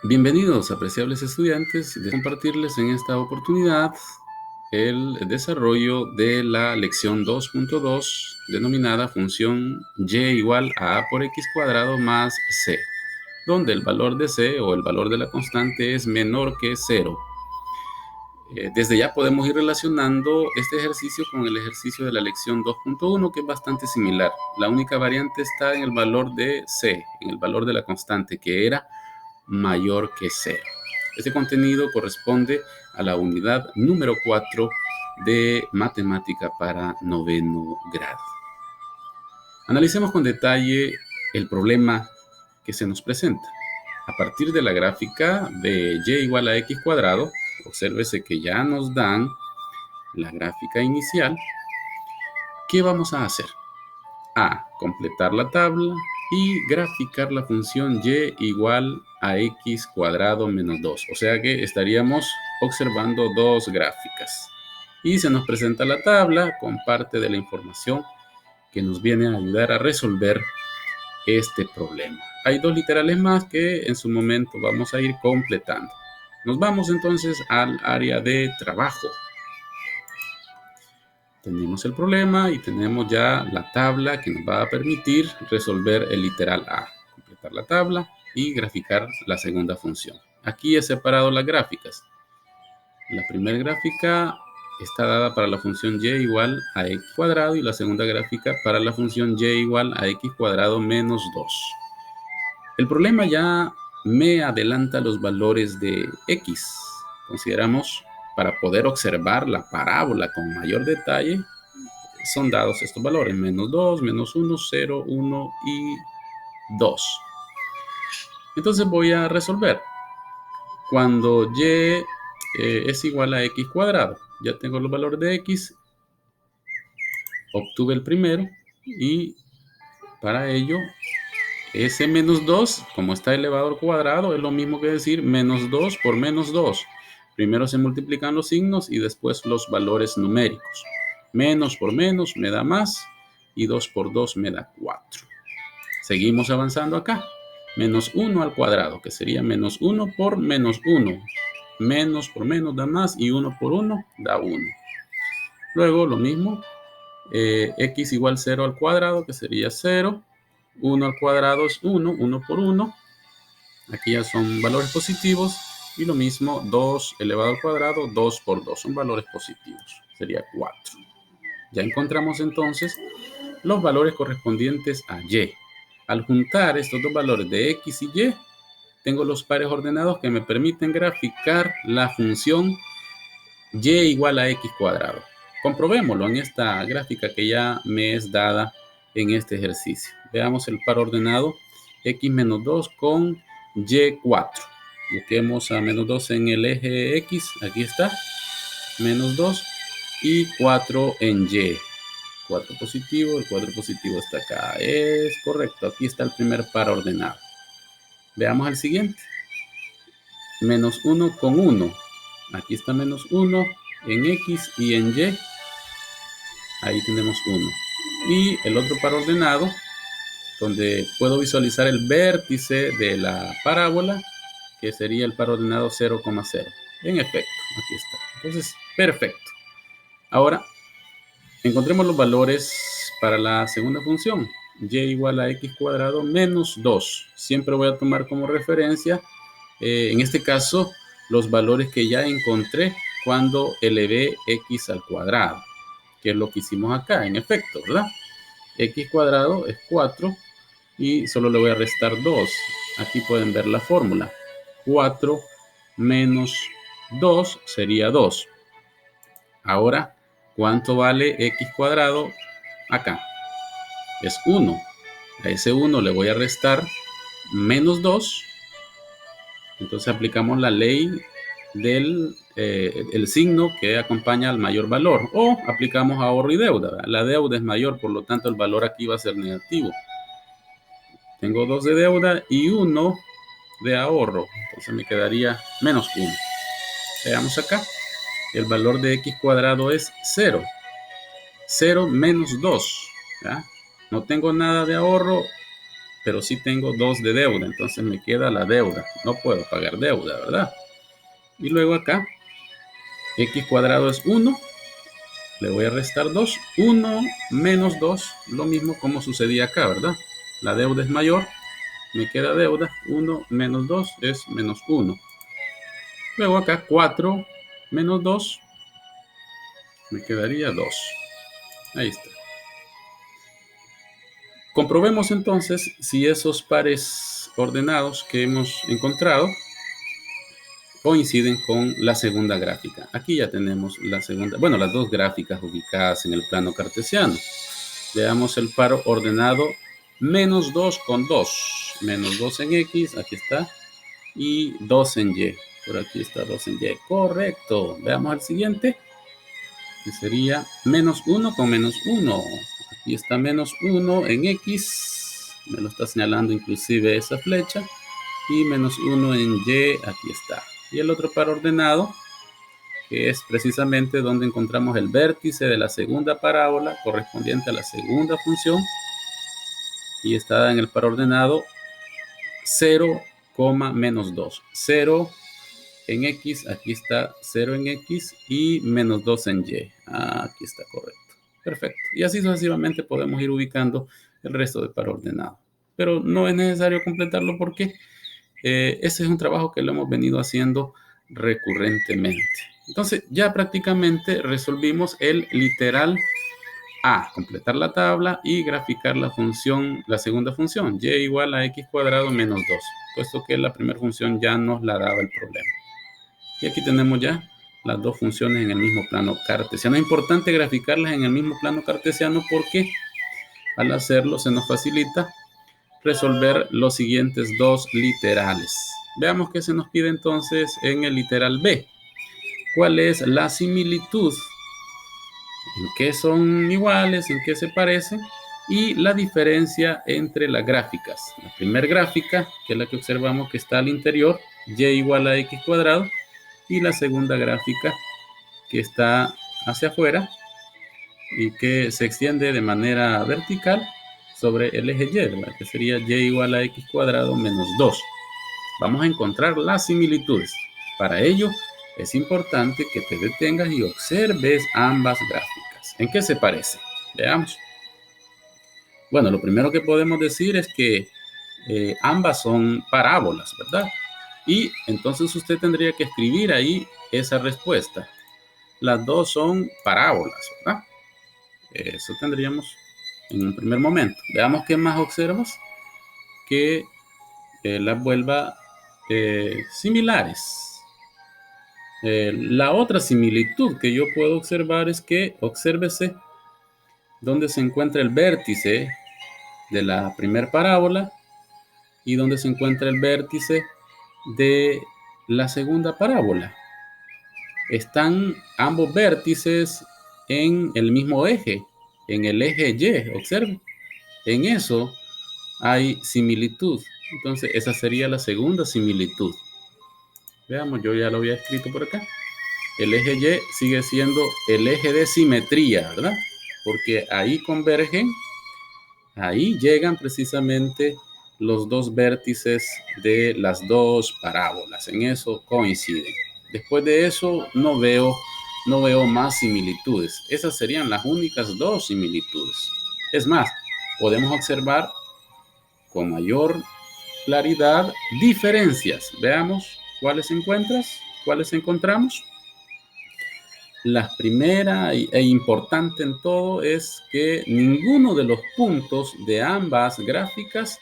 Bienvenidos, apreciables estudiantes, de compartirles en esta oportunidad el desarrollo de la lección 2.2 denominada función y igual a por x cuadrado más c, donde el valor de c o el valor de la constante es menor que 0. Desde ya podemos ir relacionando este ejercicio con el ejercicio de la lección 2.1, que es bastante similar. La única variante está en el valor de c, en el valor de la constante, que era mayor que 0. Este contenido corresponde a la unidad número 4 de matemática para noveno grado. Analicemos con detalle el problema que se nos presenta. A partir de la gráfica de y igual a x cuadrado, obsérvese que ya nos dan la gráfica inicial. ¿Qué vamos a hacer? A. Completar la tabla y graficar la función y igual a x cuadrado menos 2. O sea que estaríamos observando dos gráficas. Y se nos presenta la tabla con parte de la información que nos viene a ayudar a resolver este problema. Hay dos literales más que en su momento vamos a ir completando. Nos vamos entonces al área de trabajo. Tenemos el problema y tenemos ya la tabla que nos va a permitir resolver el literal A. Completar la tabla y graficar la segunda función. Aquí he separado las gráficas. La primera gráfica está dada para la función y igual a x cuadrado y la segunda gráfica para la función y igual a x cuadrado menos 2. El problema ya me adelanta los valores de x. Consideramos, para poder observar la parábola con mayor detalle, son dados estos valores, menos 2, menos 1, 0, 1 y 2. Entonces voy a resolver. Cuando y es igual a x cuadrado, ya tengo los valores de x, obtuve el primero y para ello ese menos 2, como está elevado al cuadrado, es lo mismo que decir menos 2 por menos 2. Primero se multiplican los signos y después los valores numéricos. Menos por menos me da más y 2 por 2 me da 4. Seguimos avanzando acá. Menos 1 al cuadrado, que sería menos 1 por menos 1. Menos por menos da más y 1 por 1 da 1. Luego lo mismo, x igual 0 al cuadrado, que sería 0. 1 al cuadrado es 1, 1 por 1. Aquí ya son valores positivos. Y lo mismo, 2 elevado al cuadrado, 2 por 2. Son valores positivos. Sería 4. Ya encontramos entonces los valores correspondientes a y. Al juntar estos dos valores de x y y, tengo los pares ordenados que me permiten graficar la función y igual a x cuadrado. Comprobémoslo en esta gráfica que ya me es dada en este ejercicio. Veamos el par ordenado x menos 2 con y4. Busquemos a menos 2 en el eje x. Aquí está. Menos 2 y 4 en y. 4 positivo, el 4 positivo está acá. Es correcto, aquí está el primer par ordenado. Veamos el siguiente. Menos 1 con 1. Aquí está menos 1 en x y en y. Ahí tenemos 1. Y el otro par ordenado, donde puedo visualizar el vértice de la parábola, que sería el par ordenado 0,0. En efecto, aquí está. Entonces, perfecto. Ahora, encontremos los valores para la segunda función. Y igual a x cuadrado menos 2. Siempre voy a tomar como referencia, en este caso, los valores que ya encontré cuando elevé x al cuadrado, que es lo que hicimos acá, en efecto, ¿verdad? X cuadrado es 4 y solo le voy a restar 2. Aquí pueden ver la fórmula. 4 menos 2 sería 2. Ahora, ¿cuánto vale x cuadrado acá? Es 1. A ese 1 le voy a restar menos 2. Entonces aplicamos la ley del el signo que acompaña al mayor valor. O aplicamos ahorro y deuda. ¿Verdad? La deuda es mayor, por lo tanto el valor aquí va a ser negativo. Tengo 2 de deuda y 1 de ahorro. Entonces me quedaría menos 1. Veamos acá. El valor de x cuadrado es 0. 0 menos 2. ¿Ya? No tengo nada de ahorro. pero sí tengo 2 de deuda, entonces me queda la deuda. No puedo pagar deuda, ¿verdad? Y luego acá, x cuadrado es 1, le voy a restar 2, 1 menos 2, lo mismo como sucedía acá, ¿verdad? La deuda es mayor, me queda deuda, 1 menos 2 es menos 1. Luego acá 4 menos 2, me quedaría 2. Ahí está. Comprobemos entonces si esos pares ordenados que hemos encontrado coinciden con la segunda gráfica. Aquí ya tenemos la segunda, bueno, las dos gráficas ubicadas en el plano cartesiano. Veamos el par ordenado menos 2 con 2. Menos 2 en X, aquí está, y 2 en Y. Por aquí está 2 en Y. Correcto. Veamos el siguiente, que sería menos 1 con menos 1. Aquí está menos 1 en X. Me lo está señalando inclusive esa flecha. Y menos 1 en Y, aquí está. Y el otro par ordenado, que es precisamente donde encontramos el vértice de la segunda parábola correspondiente a la segunda función, y está en el par ordenado 0, menos 2. 0 en X, aquí está 0 en X y menos 2 en Y. Aquí está correcto. Perfecto. Y así sucesivamente podemos ir ubicando el resto del par ordenado. Pero no es necesario completarlo porque ese es un trabajo que lo hemos venido haciendo recurrentemente. Entonces ya prácticamente resolvimos el literal A, completar la tabla y graficar la función, la segunda función, y igual a x cuadrado menos 2, puesto que la primera función ya nos la daba el problema. Y aquí tenemos ya las dos funciones en el mismo plano cartesiano. Es importante graficarlas en el mismo plano cartesiano porque al hacerlo se nos facilita resolver los siguientes dos literales. Veamos qué se nos pide entonces en el literal B. ¿Cuál es la similitud? ¿En qué son iguales? ¿En qué se parecen? Y la diferencia entre las gráficas. La primera gráfica, que es la que observamos que está al interior, y igual a x cuadrado. Y la segunda gráfica, que está hacia afuera y que se extiende de manera vertical sobre el eje y, ¿verdad? Que sería y igual a x cuadrado menos 2. Vamos a encontrar las similitudes. Para ello, es importante que te detengas y observes ambas gráficas. ¿En qué se parece? Veamos. Bueno, lo primero que podemos decir es que ambas son parábolas, ¿verdad? Y entonces usted tendría que escribir ahí esa respuesta. Las dos son parábolas, ¿verdad? Eso tendríamos en un primer momento. Veamos qué más observas que las vuelva similares. La otra similitud que yo puedo observar es que obsérvese dónde se encuentra el vértice de la primera parábola y dónde se encuentra el vértice de la segunda parábola. Están ambos vértices en el mismo eje, en el eje Y, observe. En eso hay similitud. Entonces, esa sería la segunda similitud. Veamos, yo ya lo había escrito por acá. El eje Y sigue siendo el eje de simetría, ¿verdad? Porque ahí convergen, ahí llegan precisamente los dos vértices de las dos parábolas. En eso coinciden. Después de eso no veo más similitudes. Esas serían las únicas dos similitudes. Es más, podemos observar con mayor claridad diferencias. Veamos cuáles encontramos. La primera e importante en todo es que ninguno de los puntos de ambas gráficas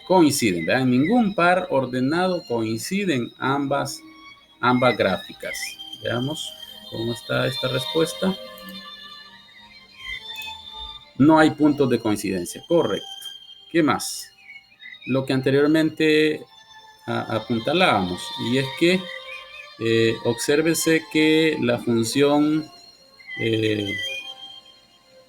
coinciden, ¿verdad? En ningún par ordenado coinciden ambas gráficas. Veamos cómo está esta respuesta. No hay puntos de coincidencia, correcto. ¿Qué más? Lo que anteriormente apuntalábamos, y es que obsérvese que la función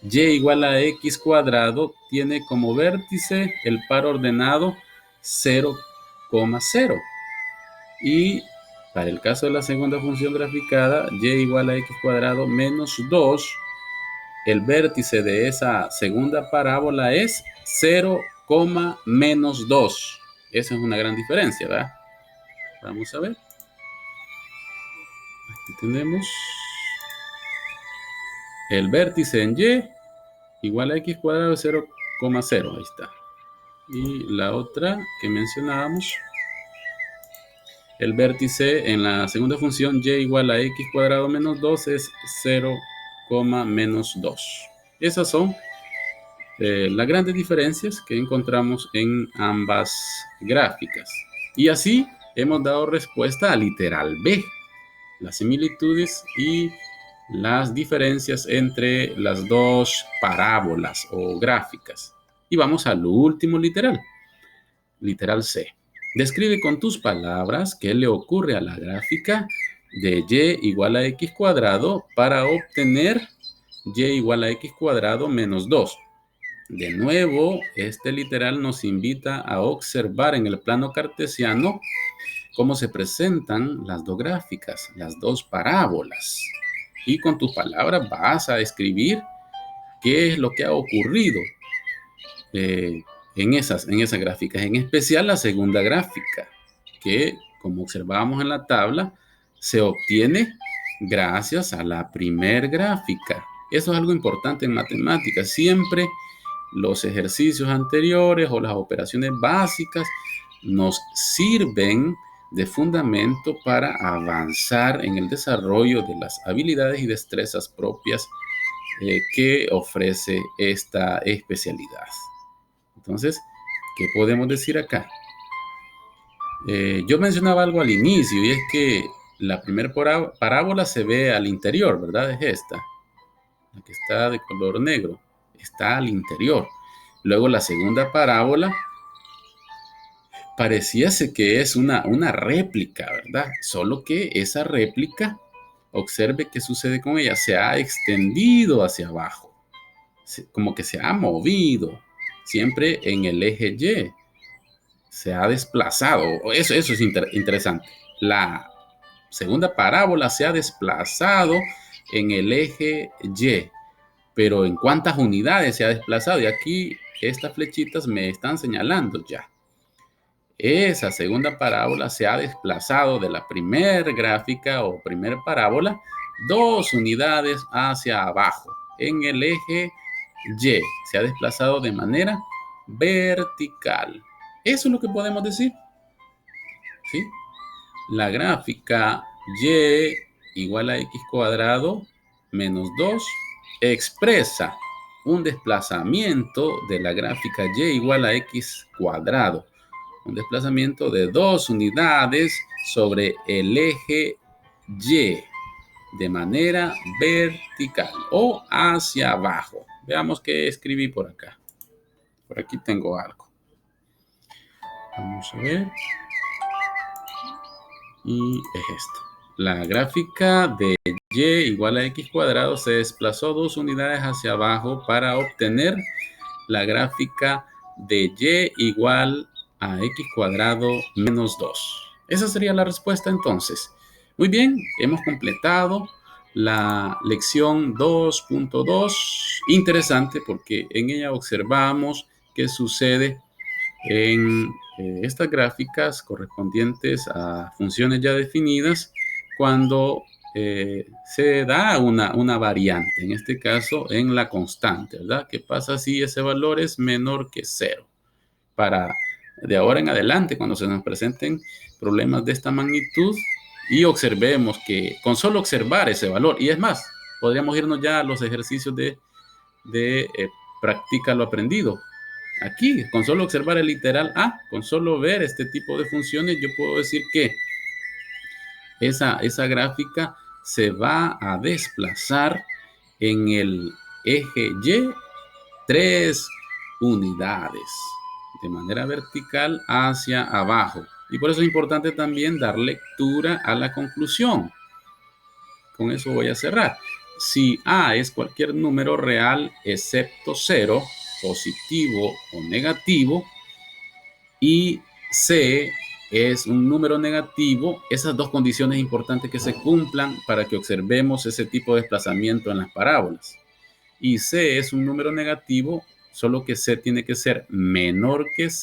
y igual a x cuadrado tiene como vértice el par ordenado 0,0. Y para el caso de la segunda función graficada, y igual a x cuadrado menos 2, el vértice de esa segunda parábola es 0,1. menos 2. Esa es una gran diferencia, ¿verdad? Vamos a ver. Aquí tenemos el vértice en y igual a x cuadrado de 0,0. Ahí está. Y la otra que mencionábamos, el vértice en la segunda función y igual a x cuadrado menos 2 es 0, menos 2. Esas son las grandes diferencias que encontramos en ambas gráficas. Y así hemos dado respuesta al literal B, las similitudes y las diferencias entre las dos parábolas o gráficas. Y vamos al último literal, literal C. Describe con tus palabras qué le ocurre a la gráfica de y igual a x cuadrado para obtener y igual a x cuadrado menos 2. De nuevo, este literal nos invita a observar en el plano cartesiano cómo se presentan las dos gráficas, las dos parábolas. Y con tus palabras vas a describir qué es lo que ha ocurrido en esas gráficas, en especial la segunda gráfica, que como observábamos en la tabla, se obtiene gracias a la primer gráfica. Eso es algo importante en matemáticas. Siempre los ejercicios anteriores o las operaciones básicas nos sirven de fundamento para avanzar en el desarrollo de las habilidades y destrezas propias que ofrece esta especialidad. Entonces, ¿qué podemos decir acá? Yo mencionaba algo al inicio y es que la primera parábola se ve al interior, ¿verdad? Es esta, la que está de color negro, está al interior. Luego la segunda parábola pareciese que es una réplica, ¿verdad? Solo que esa réplica, observe qué sucede con ella, se ha extendido hacia abajo, como que se ha movido, siempre en el eje Y, se ha desplazado. Eso es interesante. La segunda parábola se ha desplazado en el eje Y, pero ¿en cuántas unidades se ha desplazado? Y aquí estas flechitas me están señalando ya. Esa segunda parábola se ha desplazado de la primera gráfica o primera parábola 2 unidades hacia abajo. En el eje Y se ha desplazado de manera vertical. Eso es lo que podemos decir. ¿Sí? La gráfica y igual a x cuadrado menos 2 expresa un desplazamiento de la gráfica y igual a x cuadrado. Un desplazamiento de 2 unidades sobre el eje Y de manera vertical o hacia abajo. Veamos qué escribí por acá. Por aquí tengo algo. Vamos a ver. Y es esto. La gráfica de y igual a x cuadrado se desplazó 2 unidades hacia abajo para obtener la gráfica de y igual a x cuadrado menos 2. Esa sería la respuesta entonces. Muy bien, hemos completado la lección 2.2. Interesante porque en ella observamos qué sucede en estas gráficas correspondientes a funciones ya definidas cuando se da una variante, en este caso en la constante, ¿verdad? ¿Qué pasa si ese valor es menor que 0? Para de ahora en adelante, cuando se nos presenten problemas de esta magnitud y observemos que con solo observar ese valor, y es más, podríamos irnos ya a los ejercicios de practica lo aprendido. Aquí, con solo observar el literal A, con solo ver este tipo de funciones, yo puedo decir que esa gráfica se va a desplazar en el eje Y 3 unidades de manera vertical hacia abajo. Y por eso es importante también dar lectura a la conclusión. Con eso voy a cerrar. Si A es cualquier número real excepto 0, positivo o negativo, y C es un número negativo, esas dos condiciones importantes que se cumplan para que observemos ese tipo de desplazamiento en las parábolas. Y C es un número negativo solo que C tiene que ser menor que